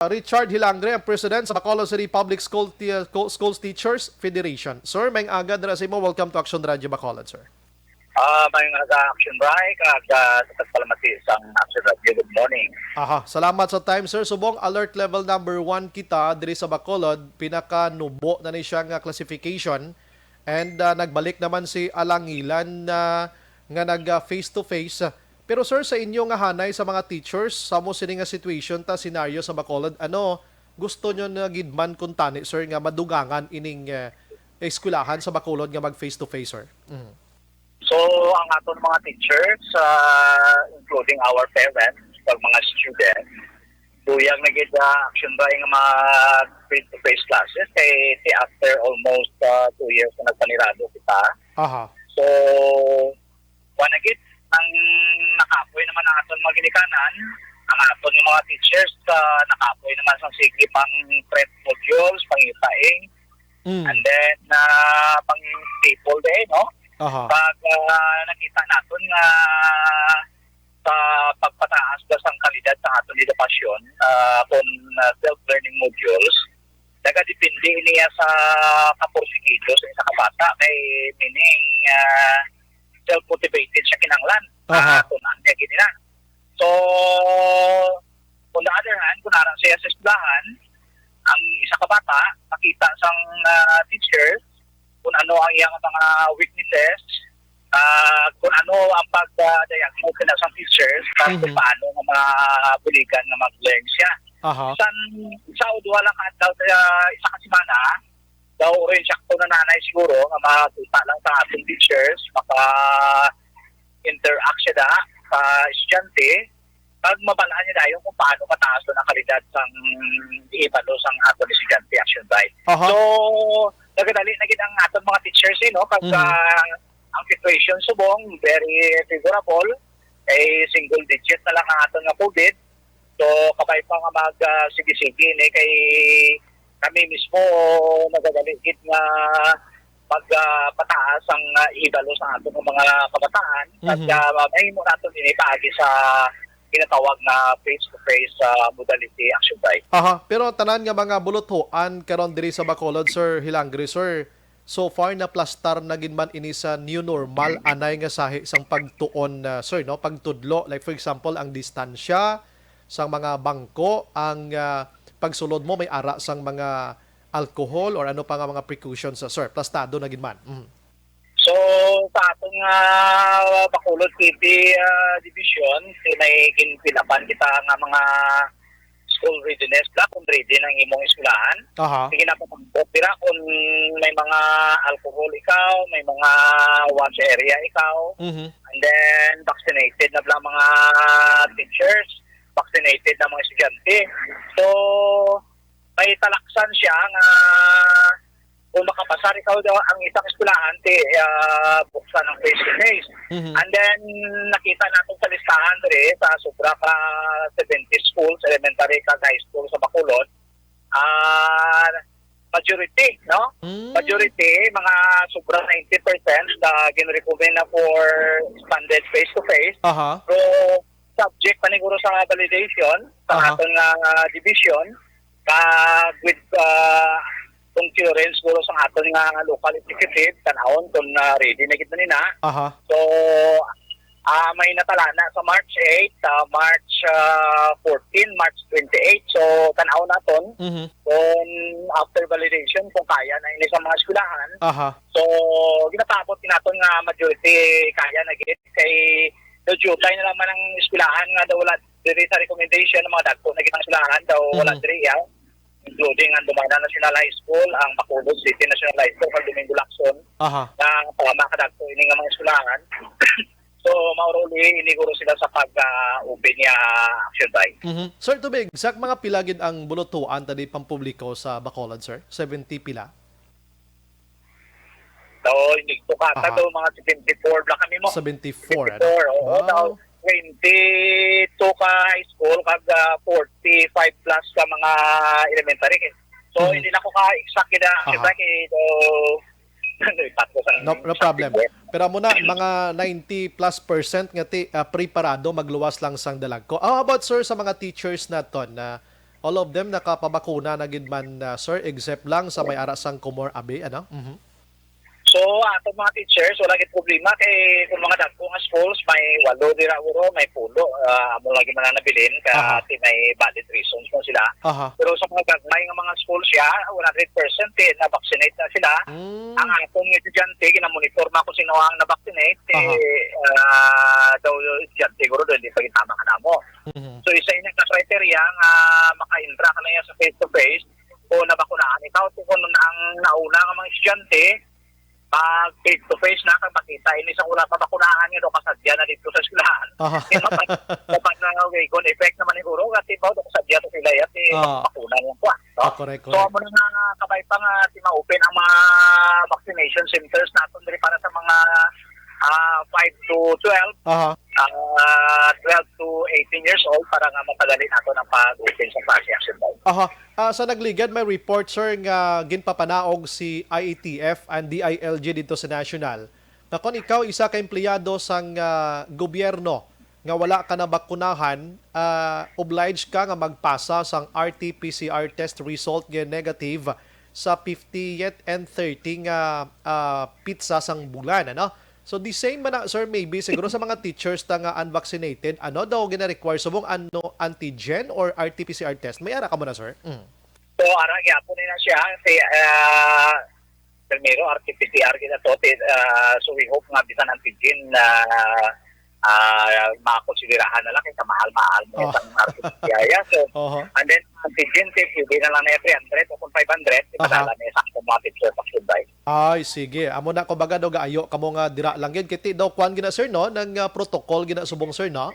Richard Hilangre, ang President sa Bacolod City Public Schools Teachers Federation. Sir, may aga dira sa imo. Welcome to Action Radio Bacolod, sir. May action break at sa palamati sang Action Radio. Good morning. Aha, salamat sa time, sir. Subong alert level number 1 kita diri sa Bacolod, pinaka nubo na ni siya nga classification and nagbalik naman si Alangilan nga nag face to face. Pero sir, sa inyo nga hanay sa mga teachers, sa mo sini nga situation ta scenario sa Bacolod, ano gusto nyo na gidman kung tani, sir, nga madugangan ining eskwelahan sa Bacolod nga mag face to face, sir? So, ang aton mga teachers, including our parents, pag mga students, tuyang naging action ba yung mga face-to-face classes kay after almost 2 years na nagpanirado kita. Aha. So, wanagit, ang nakapoy naman ang aton mga ginikanan, ang aton yung mga teachers, nakapoy naman sa sige pang prep modules, pang-ipaing, and then pang people day, no? Aha. Pag nakita natin nga sa pagpataas ba sang kalidad sa aton edukasyon kung self-learning modules, nagadepende niya sa kapursigido sa isa kabata kay meaning self-motivated siya kinanglan. Kung niya gini na. So, on the other hand, kung narang siya sa eskwelahan, ang isa kabata, nakita sang teachers, kung ano ang iyang mga weaknesses, kung ano ang pag-diagnose na sa teachers, kung paano ang mga buligan na mag-learn siya. Sa udwa lang daw isa ka semana, daw rin siya kung nanay siguro, nga makita lang sa ating teachers, maka-interact siya sa estudyante, pag mabalahan niya dayon kung paano mataas doon ang kalidad sang ibalo sang ato ni estudyante action right. So, nagadali na gid ang aton mga teachers no pag ang situation subong very favorable ay single digit na lang ang aton nga COVID. So, kabay pa nga mag sige-sige ni kay kami mismo nagadali gid nga pagpataas ang ibalo sa aton mga kabataan at may mo naton ini paagi sa kinatawag na face-to-face modality action bike. Pero tanan nga mga buluthoan karon diri sa Bacolod, Sir Hilangre, sir, so far na plastar na gid man ini sa new normal anay nga sahi sang pagtuon, sir, no? Pagtudlo, like for example, ang distansya sang mga bangko, ang pagsulod mo may ara sang mga alcohol or ano pa nga mga precautions, sir, plastado na gid man. So, sa atong Bacolod City Division, may kinpilapan kita nga mga school readiness block kung ready ng imong eskwelahan. Sige na pagpapira kung may mga alcohol ikaw, may mga wash area ikaw, and then vaccinated na lang mga teachers, vaccinated na mga estudyante. So, may talaksan siya nga kung makapasar ikaw daw ang isang eskwelahan, buksan ng face-to-face. And then, nakita natin sa listahan rin, sa sobra ka 70 schools, elementary ka high school sa Bacolod, majority, no? Majority, mga sobra 90% na ginrecommend na for expanded face-to-face. So, subject paniguro sa validation, sa ating division, with kung clearance siguro sa aton nga local executive tanawon kung ready na gid nina. So may natalana sa March 8, March 14, March 28. So tanaw naton kung after validation kung kaya na ini sa mga eskwelahan. So ginatapot naton nga majority kaya na gid kay jutay na naman ang eskwelahan nga daw wala diri sa recommendation ng mga dagko na gitang eskwelahan daw wala diri including ang Dumana National High School, ang Bacolod City National High School, ang Domingo Lacson, na palamakadagto ini nga mga eskwelahan. So, mauruli, iniguro sila sa pag-open niya action bike. Sir Tubig, sak mga pilagid ang buluthoan tadi pampubliko sa Bacolod, sir? 70 pila? So, hindi ko kata daw mga 74 lang kami mo. 74, 74, oo. 22 ka high school, kag 45 plus ka mga elementary. So, hindi na ko ka-exact na action bike. No problem. Pero muna, mga 90+% nga preparado magluwas lang sang dalag ko. How about sir sa mga teachers naton na all of them nakapabakuna na gid man, sir, except lang sa may ara sang Comor Abe, ano? So, atong mga teachers, wala gid problema kay kung mga dagko nga schools, may 8 dira uro, may 10. Amo lagi man na nabilin Aha. kasi may valid reasons mo sila. Aha. Pero sa mga gagmay nga mga schools siya, 100% na-vaccinate na sila. Ang atong estudyante, kinamonitor na kung sino ang na-vaccinate, daw estudyante siguro doon, hindi pa gitama ka na mo. So, isa yun ang criteria nga maka-intra ka na yan sa face-to-face o nabakunaan. Ikaw, kung ang nauna ng mga estudyante, pag face-to-face na kang makita, ini sa wala pa bakunahan nyo do kasadya na dito sa eskwelahan. Dapat na kung effect naman ni guro, kasi pa do kasadya to sila at bakunan lang po. Correct. So, mo na kabay pa nga ma-open ang mga vaccination centers natin diri para sa mga 5 to 12, 12 to 18 years old para nga mapadali nato ng pag-open sa klase action daw. Sa nagligad, may report, sir, nga ginpapanaog si IATF and DILG dito sa national. Na kung ikaw isa ka empleyado sang gobyerno nga wala ka na bakunahan, obliged ka nga magpasa sang RT-PCR test result nga negative sa 50th and 30 nga pizza sang bulan, ano? So the same man na, sir, maybe siguro sa mga teachers na nga unvaccinated, ano daw gina-require subong antigen or RT-PCR test? May ara ka mo na, sir? So ara gyapon na siya si primero RT-PCR kita to. So we hope nga bisan antigen na makonsiderahan na lang kaysa mahal-mahal mo sa RT-PCR. So and then antigen test hindi na lang na 300 o kung 500 ipadala na sa automatic vaccine by. Ay, sige. Amo na ko baga daw gaayo kamo nga dira lang gid kiti daw kwan gina, sir, no, nang protocol gina subong, sir, no.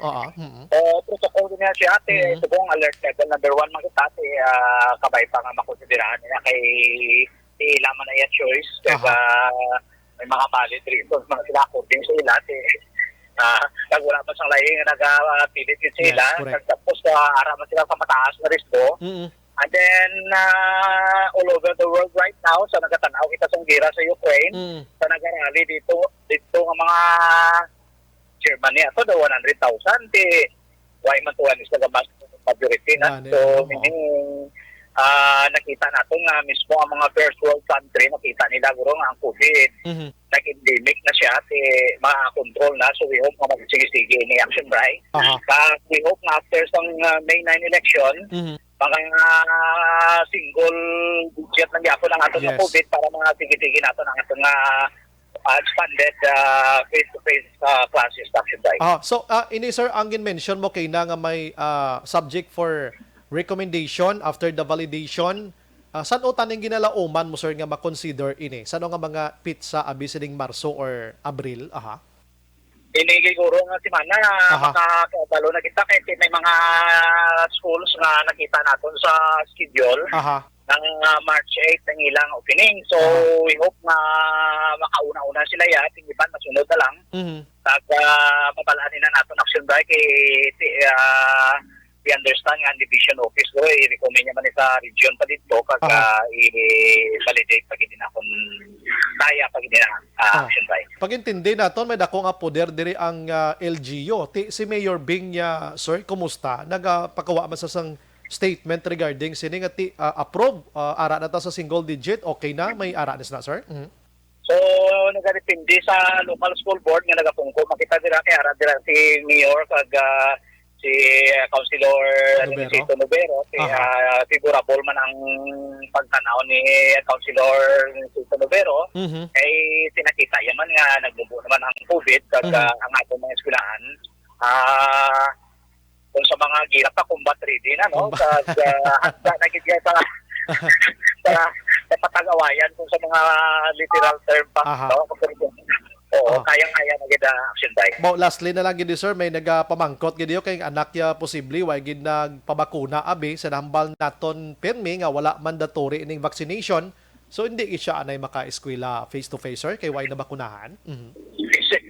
Protocol gina siya ate subong alert level number 1 man kita ate kabay pa nga makonsiderahan nila kay laman na ya choice kaya may mga valid reasons mga sila according sa ila ate kag wala pa sang lahi nga nagapilit sila tapos ara man sila sa mataas na risko. And then, all over the world right now, sa nagatanaw kita sa gira sa Ukraine, sa nagarali dito ng mga Germany, ato daw 100,000, why man tuwan is nagamas majority na. So, meaning, nakita nato nga mismo ang mga first world country, nakita nila guro nga ang COVID, nag-endemic na siya, makakontrol na. So, we hope nga mag-sige-sige ni action, right? We hope nga after sang May 9 election, mga single budget ng yapo ng ato ng COVID para mga tigit-tigit nato ng ato nga expanded face-to-face classes action day. So, ini, sir, ang mention mo kay na nga may subject for recommendation after the validation. Saan o taning ginalauman mo, sir, nga makonsider ini? Saan nga mga pizza abi sining Marso or Abril? Inigay guro nga si Mana makakabalo na kita kasi may mga schools nga nakita natin sa schedule ng March 8 ng ilang opening. So we hope na makauna-una sila ya, ting iban masunod na lang. Pag mabalaan na natin action by kay we understand nga division office ko i-recommend naman sa region pa dito pag i-validate pag hindi na akong daya pag hindi na action by. Pag-intindi naton may dako nga poder diri ang LGU. Si Mayor Bing niya, sir, kumusta? Nagapakawa man sa sang statement regarding sini nga approve ara na ta sa single digit, okay na, may ara na sir? So nagadepende sa local school board nga nagapungko makita dira kay ara dira si Mayor kag si Councilor Sito Nubero, figurable man ang pagtanaw ni Councilor Sito Nubero, ay tinakita yaman nga nagbubo naman ang COVID kag ang atong mga eskwelahan. Kung sa mga girap pa combat ready na, no? Kag handa na gid sa patag-awayan kung sa mga literal term pa, no? Kayang-kaya na gid action day. Lastly na lang gid, sir, may nagapamangkot gid kay anak ya posible way gid nagpabakuna abi sa nahambal naton permi nga wala mandatory ining vaccination. So hindi siya anay maka-eskwela face to face, sir, kay way na bakunahan.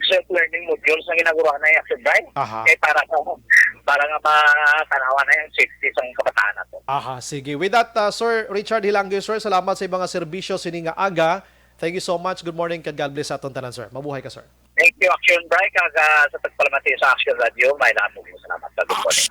Self-learning modules na ginagawa na yung action day. Kay para nga matanawan na yung safety sa kabataan nato. Sige. With that, Sir Richard Hilangyo, sir, salamat sa mga serbisyo sini nga aga. Thank you so much. Good morning kag God bless sa aton tanan, sir. Mabuhay ka, sir. Thank you, Action Bray. Kag sa pagpalamati sa Action Radio, may lahat mo salamat. Good morning.